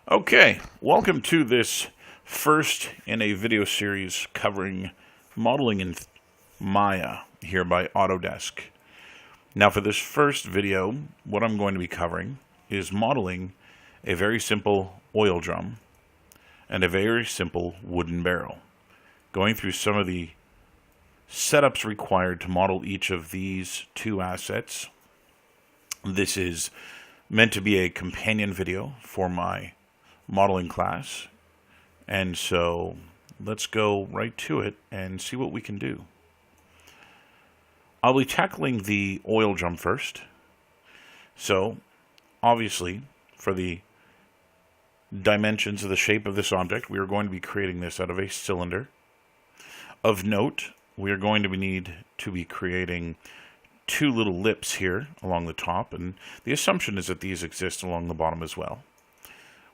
Okay, welcome to this first in a video series covering modeling in Maya here by Autodesk. Now for this first video, what I'm going to be covering is modeling a very simple oil drum and a very simple wooden barrel. Going through some of the setups required to model each of these two assets. This is meant to be a companion video for my modeling class, and so let's go right to it and see what we can do. I'll be tackling the oil drum first. So obviously for the dimensions of the shape of this object, we are going to be creating this out of a cylinder. Of note, we are going to need to be creating two little lips here along the top, and the assumption is that these exist along the bottom as well.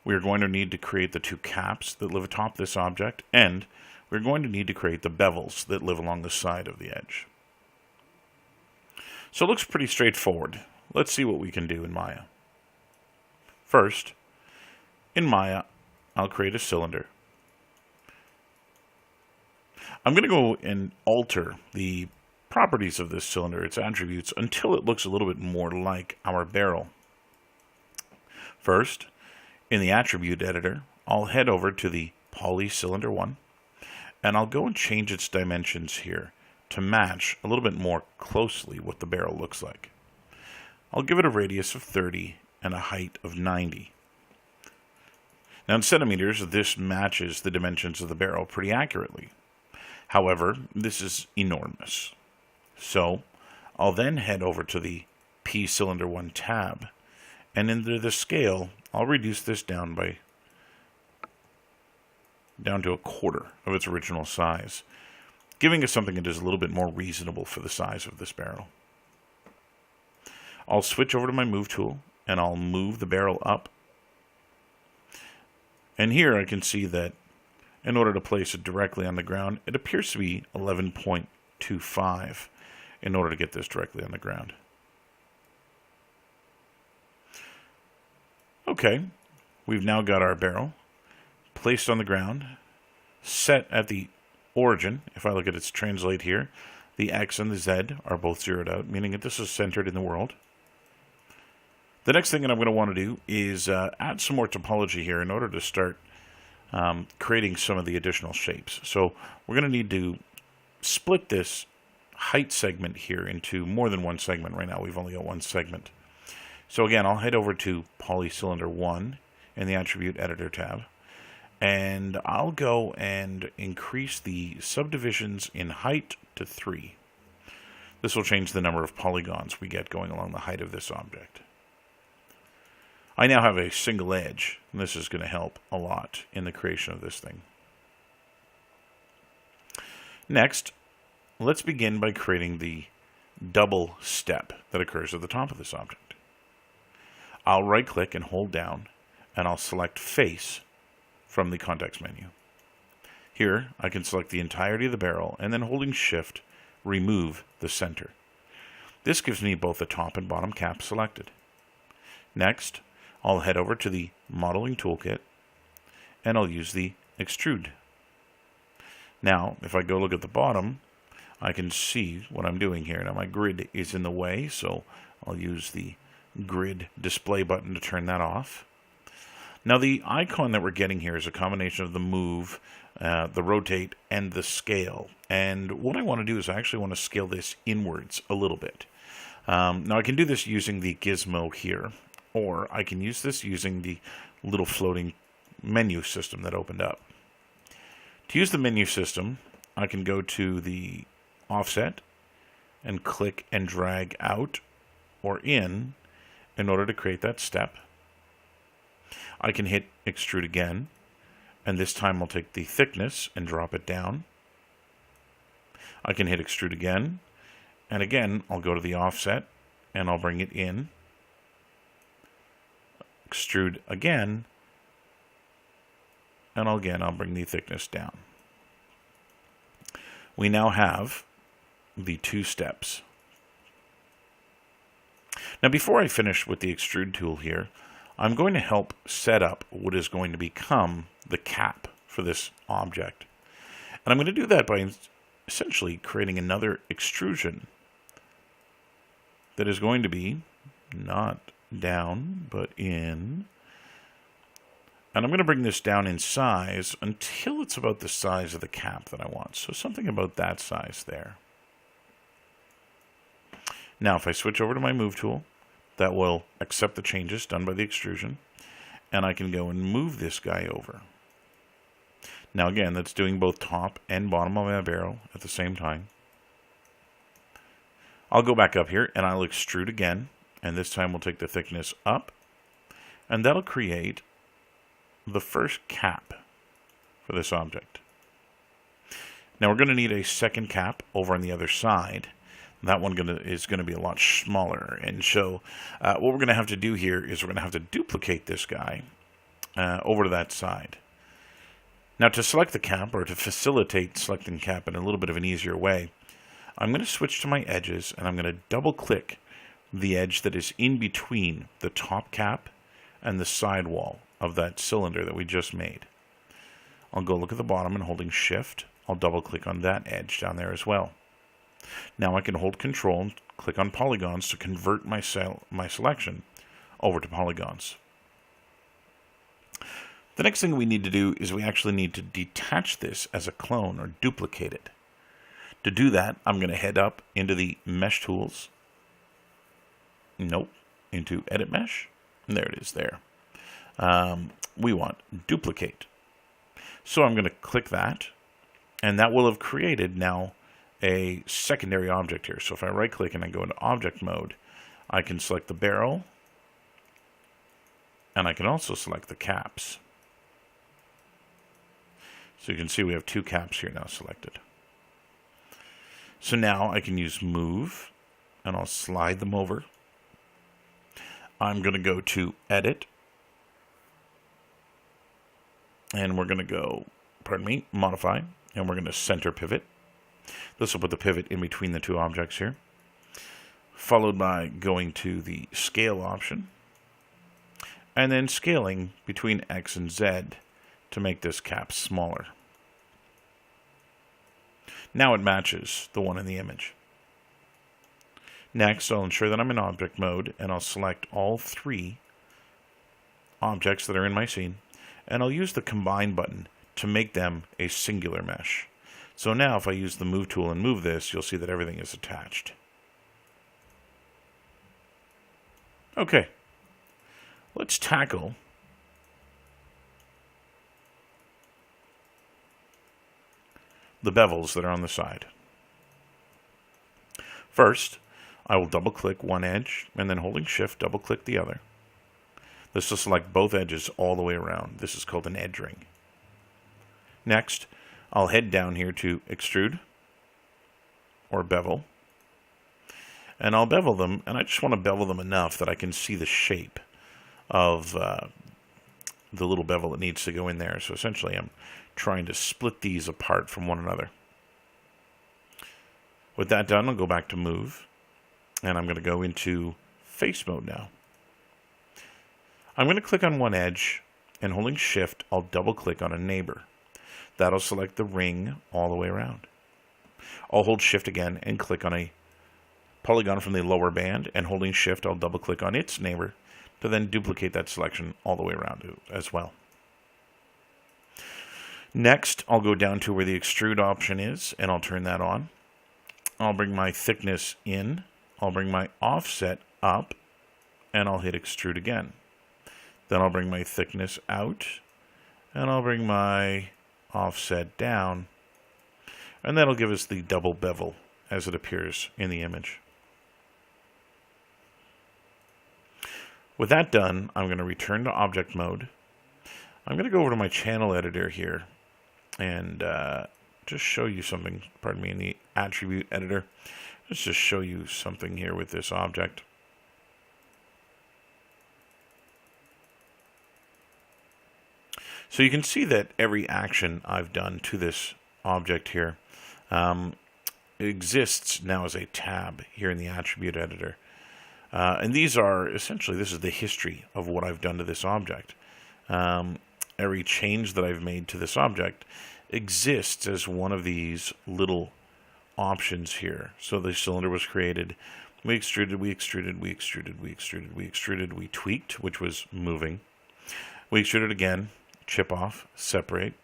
We are going to need to create the two caps that live atop this object, and we're going to need to create the bevels that live along the side of the edge. So it looks pretty straightforward. Let's see what we can do in Maya. First, in Maya, I'll create a cylinder. I'm going to go and alter the properties of this cylinder, its attributes, until it looks a little bit more like our barrel. First, in the attribute editor, I'll head over to the poly cylinder 1, and I'll go and change its dimensions here to match a little bit more closely what the barrel looks like. I'll give it a radius of 30 and a height of 90. Now in centimeters, this matches the dimensions of the barrel pretty accurately. However, this is enormous. So I'll then head over to the P cylinder 1 tab, and into the scale, I'll reduce this down to a quarter of its original size, giving us something that is a little bit more reasonable for the size of this barrel. I'll switch over to my move tool, and I'll move the barrel up. And here I can see that in order to place it directly on the ground, it appears to be 11.25 in order to get this directly on the ground. Okay, we've now got our barrel placed on the ground, set at the origin. If I look at its translate here, the X and the Z are both zeroed out, meaning that this is centered in the world. The next thing that I'm going to want to do is add some more topology here in order to start creating some of the additional shapes. So we're going to need to split this height segment here into more than one segment. Right now we've only got one segment. So again, I'll head over to poly cylinder 1 in the attribute editor tab, and I'll go and increase the subdivisions in height to 3. This will change the number of polygons we get going along the height of this object. I now have a single edge, and this is going to help a lot in the creation of this thing. Next, let's begin by creating the double step that occurs at the top of this object. I'll right-click and hold down, and I'll select Face from the context menu. Here, I can select the entirety of the barrel, and then holding Shift, remove the center. This gives me both the top and bottom cap selected. Next, I'll head over to the Modeling Toolkit, and I'll use the Extrude. Now, if I go look at the bottom, I can see what I'm doing here. Now, my grid is in the way, so I'll use the Grid Display button to turn that off. Now, the icon that we're getting here is a combination of the Move, the Rotate, and the Scale. And what I want to do is I actually want to scale this inwards a little bit. Now, I can do this using the gizmo here, or I can use this using the little floating menu system that opened up. To use the menu system, I can go to the offset and click and drag out or in order to create that step. I can hit extrude again, and this time I'll take the thickness and drop it down. I can hit extrude again, and again I'll go to the offset and I'll bring it in. Extrude again, and I'll bring the thickness down. We now have the two steps. Now before I finish with the extrude tool here, I'm going to help set up what is going to become the cap for this object. And I'm going to do that by essentially creating another extrusion that is going to be not down, but in. And I'm going to bring this down in size until it's about the size of the cap that I want. So something about that size there. Now, if I switch over to my move tool, that will accept the changes done by the extrusion. And I can go and move this guy over. Now, again, that's doing both top and bottom of my barrel at the same time. I'll go back up here and I'll extrude again. And this time we'll take the thickness up. And that'll create the first cap for this object. Now we're going to need a second cap over on the other side. That one is going to be a lot smaller. And so what we're going to have to do here is we're going to have to duplicate this guy over to that side. Now to select the cap, or to facilitate selecting cap in a little bit of an easier way, I'm going to switch to my edges and I'm going to double click the edge that is in between the top cap and the side wall of that cylinder that we just made. I'll go look at the bottom and holding shift, I'll double click on that edge down there as well. Now I can hold control and click on polygons to convert my selection over to polygons. The next thing we need to do is we actually need to detach this as a clone or duplicate it. To do that, I'm going to head up into the mesh tools. Nope, into edit mesh. There it is there. We want duplicate. So I'm going to click that, and that will have created now a secondary object here. So if I right click and I go into object mode, I can select the barrel, and I can also select the caps. So you can see we have two caps here now selected. So now I can use move, and I'll slide them over. I'm going to go to edit, and we're going to go, modify, and we're going to center pivot. This will put the pivot in between the two objects here, followed by going to the scale option, and then scaling between X and Z to make this cap smaller. Now it matches the one in the image. Next, I'll ensure that I'm in object mode, and I'll select all three objects that are in my scene, and I'll use the combine button to make them a singular mesh. So now if I use the move tool and move this, you'll see that everything is attached. Okay, let's tackle the bevels that are on the side. First, I will double click one edge and then holding shift double click the other. This will select both edges all the way around. This is called an edge ring. Next, I'll head down here to extrude or bevel, and I'll bevel them, and I just want to bevel them enough that I can see the shape of the little bevel that needs to go in there. So essentially I'm trying to split these apart from one another. With that done, I'll go back to move, and I'm going to go into face mode now. I'm going to click on one edge, and holding shift, I'll double click on a neighbor. That'll select the ring all the way around. I'll hold shift again and click on a polygon from the lower band, and holding shift, I'll double click on its neighbor to then duplicate that selection all the way around as well. Next, I'll go down to where the extrude option is, and I'll turn that on. I'll bring my thickness in, I'll bring my offset up, and I'll hit extrude again. Then I'll bring my thickness out, and I'll bring my offset down, and that'll give us the double bevel as it appears in the image. With that done, I'm going to return to object mode. I'm going to go over to my channel editor here and just show you something, in the attribute editor. Let's just show you something here with this object. So you can see that every action I've done to this object here exists now as a tab here in the attribute editor. And these are, essentially, this is the history of what I've done to this object. Every change that I've made to this object exists as one of these little options here. So the cylinder was created, we extruded, we extruded, we extruded, we extruded, we extruded, we tweaked, which was moving. We extruded again, chip off, separate.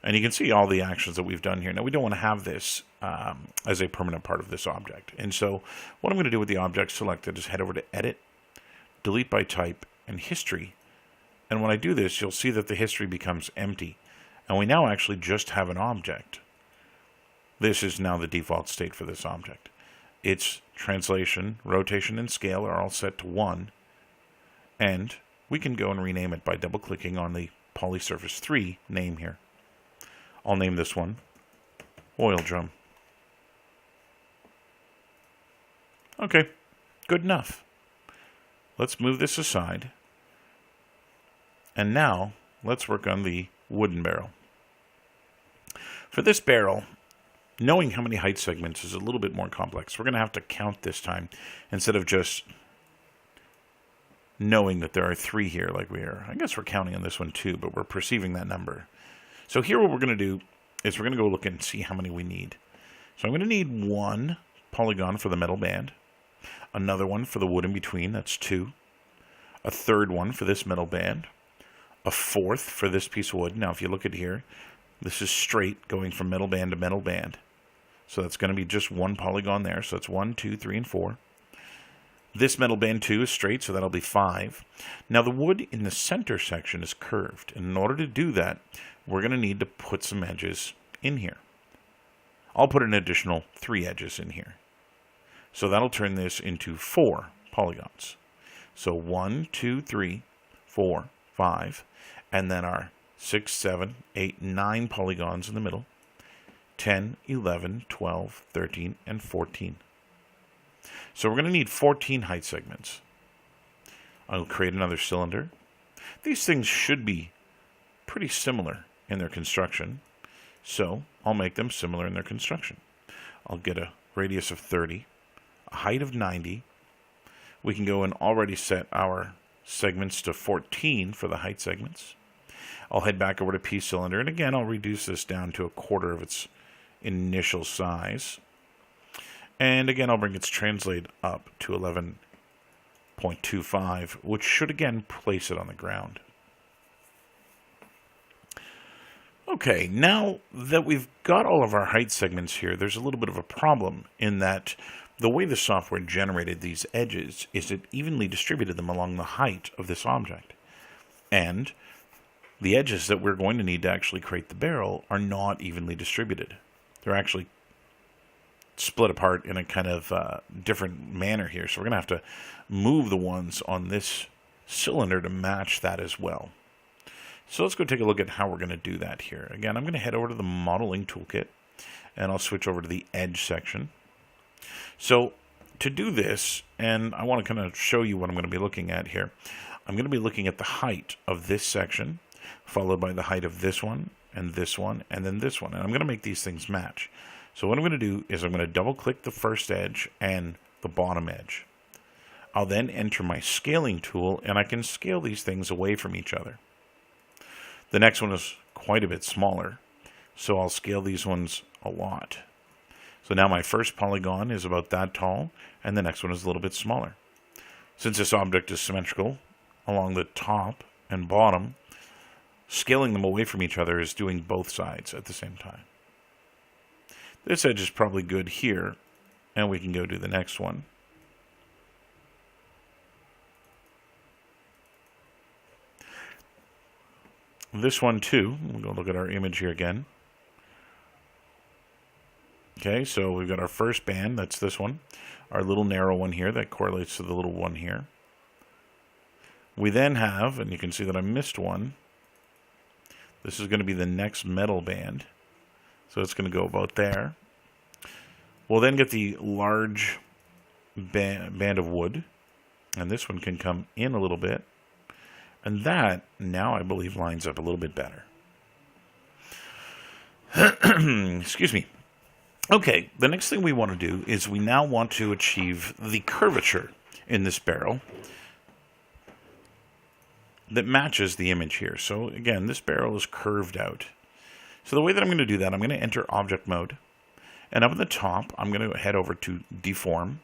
And you can see all the actions that we've done here. Now, we don't want to have this as a permanent part of this object. And so what I'm going to do with the object selected is head over to Edit, Delete by Type, and History. And when I do this, you'll see that the history becomes empty. And we now actually just have an object. This is now the default state for this object. Its translation, rotation, and scale are all set to 1. And we can go and rename it by double-clicking on the Polysurface 3 name here. I'll name this one Oil Drum. Okay, good enough. Let's move this aside. And now, let's work on the wooden barrel. For this barrel, knowing how many height segments is a little bit more complex. We're going to have to count this time instead of just knowing that there are 3 here like we are. I guess we're counting on this one too, but we're perceiving that number. So here what we're going to do is we're going to go look and see how many we need. So I'm going to need 1 polygon for the metal band, another one for the wood in between, that's 2, a third one for this metal band, a fourth for this piece of wood. Now if you look at here, this is straight going from metal band to metal band. So that's going to be just 1 polygon there. So that's 1, 2, 3, and 4. This metal band 2 is straight, so that'll be 5. Now the wood in the center section is curved. And in order to do that, we're going to need to put some edges in here. I'll put an additional 3 edges in here. So that'll turn this into 4 polygons. So 1, 2, 3, 4, 5. And then our 6, 7, 8, 9 polygons in the middle. 10, 11, 12, 13, and 14. So we're going to need 14 height segments. I'll create another cylinder. These things should be pretty similar in their construction, so I'll make them similar in their construction. I'll get a radius of 30, a height of 90. We can go and already set our segments to 14 for the height segments. I'll head back over to P cylinder, and again I'll reduce this down to 1/4 of its initial size. And again, I'll bring its translate up to 11.25, which should again place it on the ground. Okay, now that we've got all of our height segments here, there's a little bit of a problem in that the way the software generated these edges is it evenly distributed them along the height of this object. And the edges that we're going to need to actually create the barrel are not evenly distributed. They're actually split apart in a kind of different manner here. So we're going to have to move the ones on this cylinder to match that as well. So let's go take a look at how we're going to do that here. Again, I'm going to head over to the modeling toolkit and I'll switch over to the edge section. So to do this, and I want to kind of show you what I'm going to be looking at here, I'm going to be looking at the height of this section, followed by the height of this one, and then this one. And I'm going to make these things match. So what I'm going to do is I'm going to double click the first edge and the bottom edge. I'll then enter my scaling tool and I can scale these things away from each other. The next one is quite a bit smaller, so I'll scale these ones a lot. So now my first polygon is about that tall and the next one is a little bit smaller. Since this object is symmetrical along the top and bottom, scaling them away from each other is doing both sides at the same time. This edge is probably good here, and we can go do the next one. This one too, we'll go look at our image here again. Okay, so we've got our first band, that's this one. Our little narrow one here that correlates to the little one here. We then have, and you can see that I missed one, this is going to be the next metal band. So it's going to go about there. We'll then get the large band of wood. And this one can come in a little bit. And that, now I believe, lines up a little bit better. Excuse me. Okay, the next thing we want to do is we now want to achieve the curvature in this barrel that matches the image here. So again, this barrel is curved out. So the way that I'm going to do that, I'm going to enter object mode. And up at the top, I'm going to head over to deform.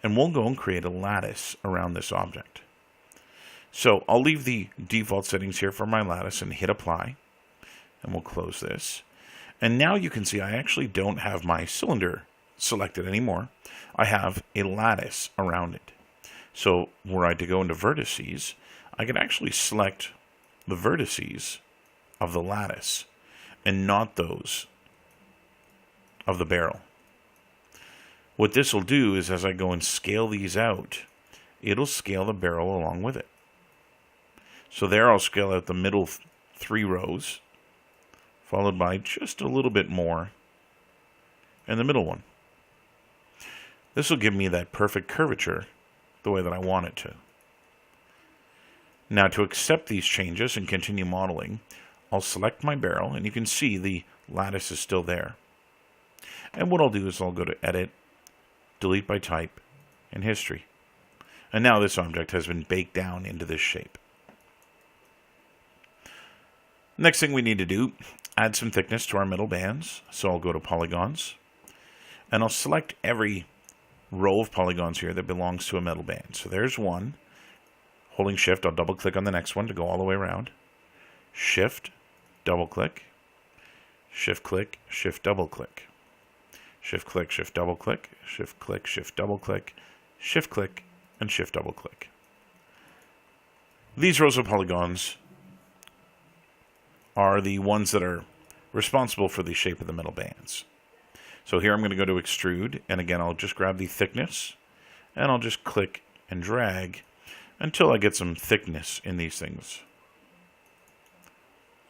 And we'll go and create a lattice around this object. So I'll leave the default settings here for my lattice and hit apply. And we'll close this. And now you can see I actually don't have my cylinder selected anymore. I have a lattice around it. So were I to go into vertices, I can actually select the vertices of the lattice and not those of the barrel. What this will do is as I go and scale these out, it'll scale the barrel along with it. So there I'll scale out the middle 3 rows, followed by just a little bit more in the middle one. This will give me that perfect curvature the way that I want it to. Now to accept these changes and continue modeling, I'll select my barrel, and you can see the lattice is still there. And what I'll do is I'll go to Edit, Delete by Type, and History. And now this object has been baked down into this shape. Next thing we need to do, add some thickness to our metal bands. So I'll go to Polygons, and I'll select every row of polygons here that belongs to a metal band. So there's one. Holding Shift, I'll double click on the next one to go all the way around. Shift, double click, Shift click, Shift double click. Shift click, Shift double click, Shift click, Shift double click, Shift click, and Shift double click. These rows of polygons are the ones that are responsible for the shape of the metal bands. So here I'm going to go to Extrude, and again I'll just grab the thickness, and I'll just click and drag until I get some thickness in these things.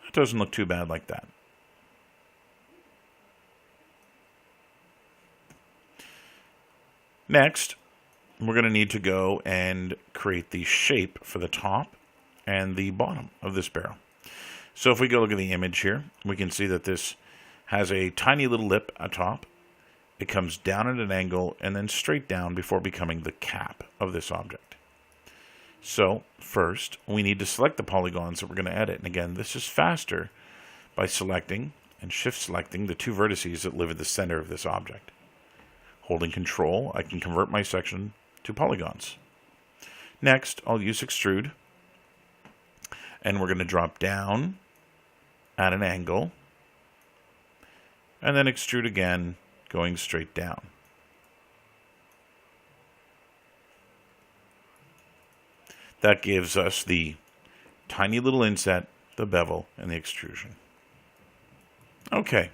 It doesn't look too bad like that. Next, we're going to need to go and create the shape for the top and the bottom of this barrel. So if we go look at the image here, we can see that this has a tiny little lip atop. It comes down at an angle and then straight down before becoming the cap of this object. So first, we need to select the polygons that we're going to edit. And again, this is faster by selecting and shift selecting the 2 vertices that live at the center of this object. Holding Control, I can convert my section to polygons. Next, I'll use Extrude, and we're going to drop down at an angle, and then Extrude again, going straight down. That gives us the tiny little inset, the bevel, and the extrusion. Okay,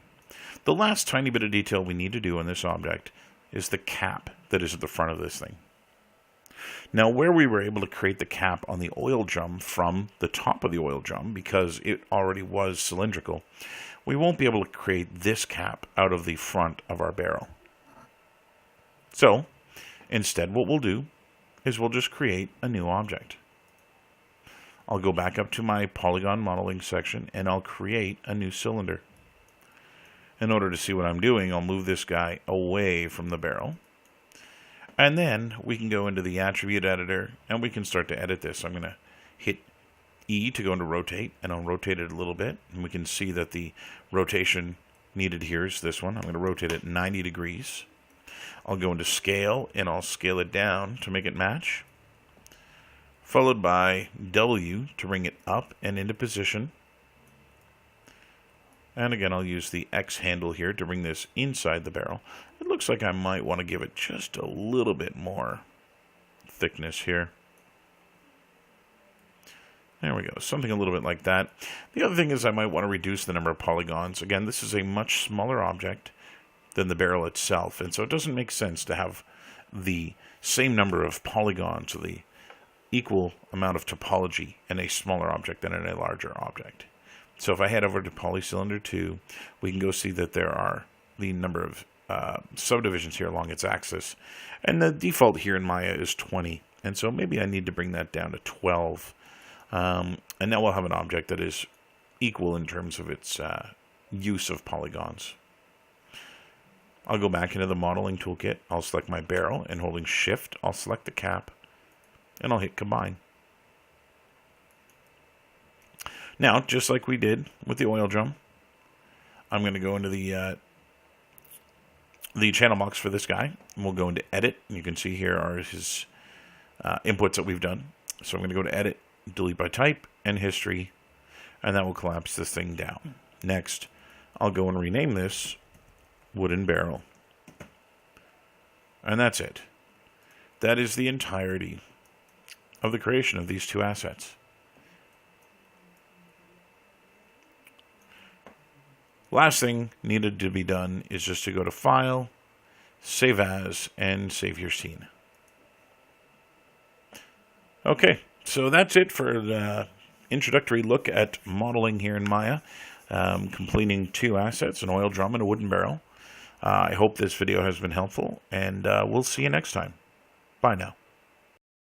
the last tiny bit of detail we need to do on this object is the cap that is at the front of this thing. Now, where we were able to create the cap on the oil drum from the top of the oil drum, because it already was cylindrical, we won't be able to create this cap out of the front of our barrel. So, instead what we'll do is we'll just create a new object. I'll go back up to my polygon modeling section and I'll create a new cylinder. In order to see what I'm doing, I'll move this guy away from the barrel. And then we can go into the attribute editor and we can start to edit this. I'm going to hit E to go into rotate, and I'll rotate it a little bit. And we can see that the rotation needed here is this one. I'm going to rotate it 90 degrees. I'll go into scale and I'll scale it down to make it match. Followed by W to bring it up and into position. And again, I'll use the X handle here to bring this inside the barrel. It looks like I might want to give it just a little bit more thickness here. There we go, something a little bit like that. The other thing is I might want to reduce the number of polygons. Again, this is a much smaller object than the barrel itself, and so it doesn't make sense to have the same number of polygons, or the equal amount of topology in a smaller object than in a larger object. So if I head over to Polycylinder 2, we can go see that there are the number of subdivisions here along its axis. And the default here in Maya is 20. And so maybe I need to bring that down to 12. And now we'll have an object that is equal in terms of its use of polygons. I'll go back into the modeling toolkit. I'll select my barrel, and holding Shift, I'll select the cap, and I'll hit combine. Now, just like we did with the oil drum, I'm going to go into the channel box for this guy, and we'll go into edit, and you can see here are his inputs that we've done. So I'm going to go to edit, delete by type, and history, and that will collapse this thing down. Next, I'll go and rename this wooden barrel. And that's it. That is the entirety of the creation of these two assets. Last thing needed to be done is just to go to File, Save As, and save your scene. Okay, so that's it for the introductory look at modeling here in Maya, completing two assets, an oil drum and a wooden barrel. I hope this video has been helpful, and we'll see you next time. Bye now.